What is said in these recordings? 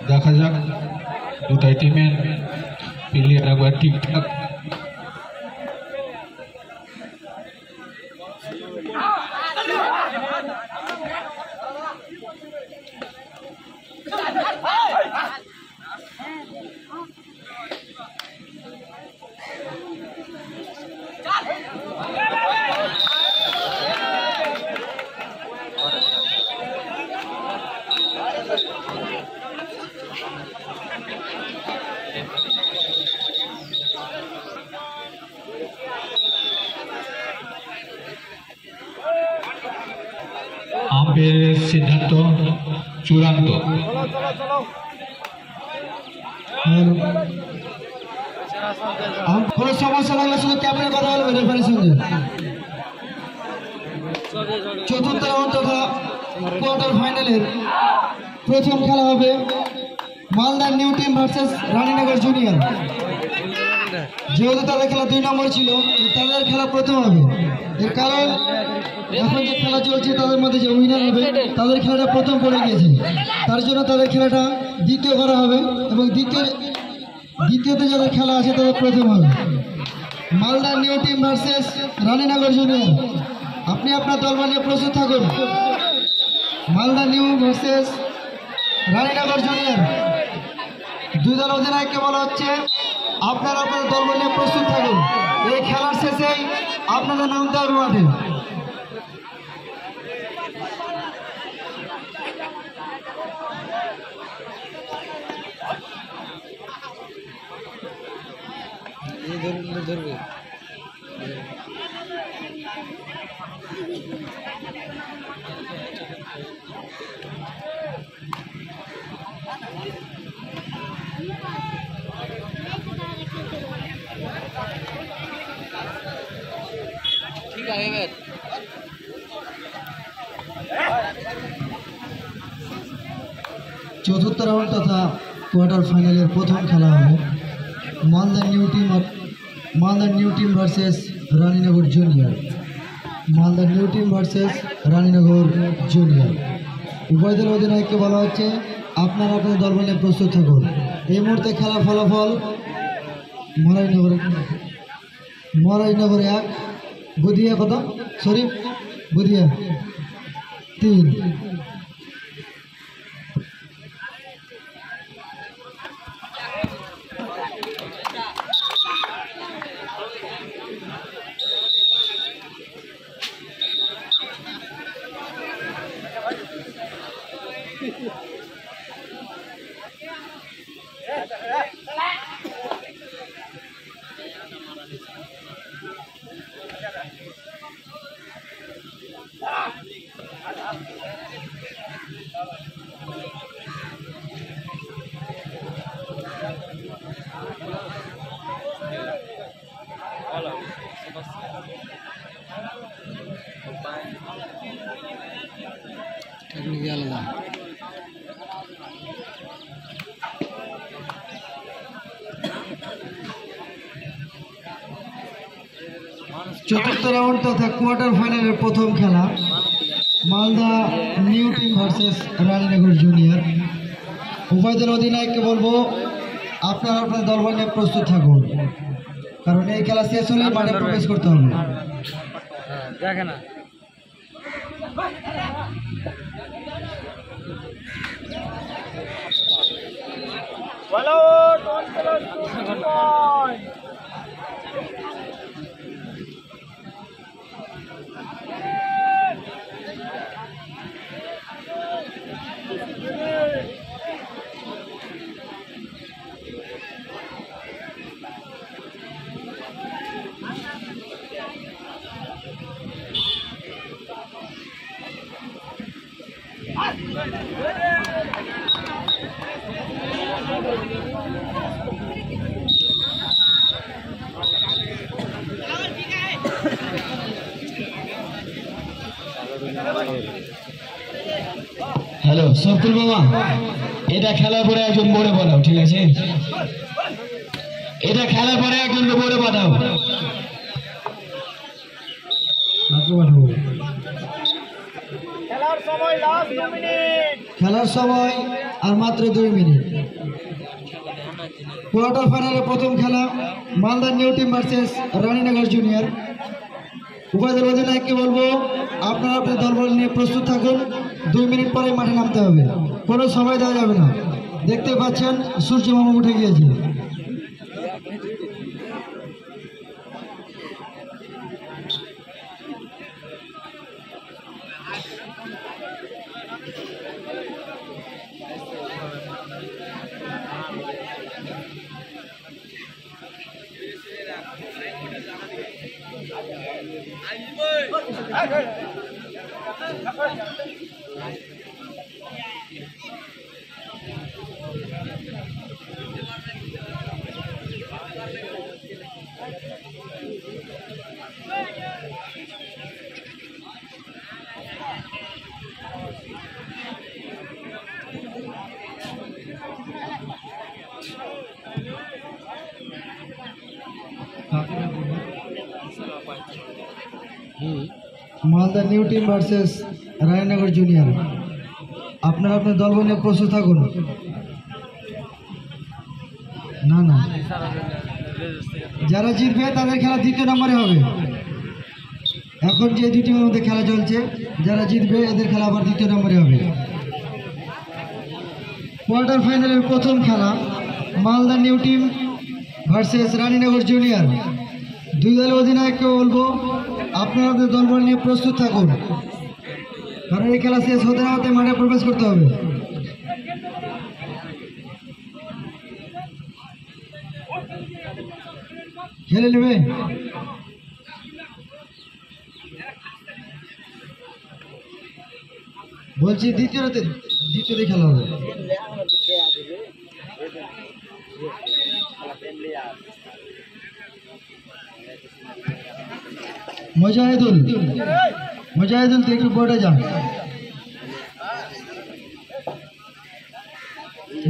দেখা যাক দুটাই টিমের প্লেয়ার একবার ঠিকঠাক আম্পায়ারের সিদ্ধান্ত চূড়ান্ত। কোনো সমস্যা লাগলে শুধু ক্যামেরার কথা বলবেন রেফারির সঙ্গে। চতুর্থ রাউন্ড তথা কোয়ার্টার ফাইনালের প্রথম খেলা হবে Malda new team versus Raninagar junior. যেহেতু তাদের খেলা 2 নম্বর ছিল, তাদের খেলা প্রথম হবে। এর কারণ এখন যে খেলা চলছে তাদের মধ্যে যে উইনার হবে তাদের খেলাটা প্রথম পড়ে গিয়েছে, তার জন্য তাদের খেলাটা দ্বিতীয় করা হবে এবং দ্বিতীয়তে যাদের খেলা আছে তাদের প্রথম হবে। Malda new team versus Raninagar junior. আপনি আপনার দল নিয়ে প্রস্তুত থাকুন। Malda new versus Raninagar junior. দুই দল অধিনায়ককে বলা হচ্ছে আপনারা আপনাদের দল নিয়ে প্রস্তুত থাকুন। এই খেলার শেষেই আপনাদের নামতে হবে মাঠে। ধরবে ঠিক আছে। চতুর্থ রাউন্ড তথা কোয়ার্টার ফাইনালের প্রথম খেলা হবে Malda new team versus Raninagar junior. Malda new team versus Raninagar junior. উভয় দল অধিনায়ককে বলা হচ্ছে আপনারা আপনাদের দল নিয়ে প্রস্তুত থাকুন। এই মুহূর্তে খেলা ফলাফল মরাইনগর 1, বুধিয়া কত শরীফ বুধিয়া 3। চতুর্থ রাউন্ড তথা কোয়ার্টার ফাইনালের প্রথম খেলা Malda new team versus Raninagar junior. উভয় দল অধিনায়ককে বলবো আপনারা আপনাদের দল নিয়ে প্রস্তুত থাকুন, কারণ এই খেলা শেষ হলে মাঠে প্রবেশ করতে হবে। হ্যালো সফতুল মামা, এটা খেলার পরে একজন বলে পাঠাও, ঠিক আছে? এটা খেলার পরে একজন বলে পাঠাও। খেলার সময় আর মাত্র 2 মিনিট। কোয়ার্টার ফাইনালের প্রথম খেলা Malda new team versus Raninagar junior. উভয় দল অধিনায়ককে বলবো আপনারা আপনার দলবল নিয়ে প্রস্তুত থাকুন। 2 মিনিট পরে মাঠে নামতে হবে, কোনো সময় দেওয়া যাবে না। দেখতে পাচ্ছেন সূর্য মামা উঠে গিয়েছে। Malda new team versus Raninagar junior. আপনারা আপনার দলবল নিয়ে প্রস্তুত থাকুন। না না, যারা জিতবে তাদের খেলা 2 নম্বরে হবে। এখন যে 2 টিমের মধ্যে খেলা চলছে, যারা জিতবে এদের খেলা আবার 2 নম্বরে হবে। কোয়ার্টার ফাইনালের প্রথম খেলা Malda new team versus Raninagar junior. 2 দলের অধিনায়ককে বলবো আপনারা আপনাদের দলবল নিয়ে প্রস্তুত থাকুন, কারণ এই খেলা শেষ হতে না হতে মাঠে প্রবেশ করতে হবে। খেলে নেবে। বলছি দ্বিতীয়তে খেলা হবে। মুজাহিদুল তুই একটু বোর্ডে যান।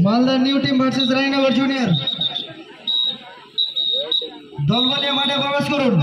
Malda new team versus Raninagar junior. দলবল নিয়ে মাঠে প্রবেশ করুন।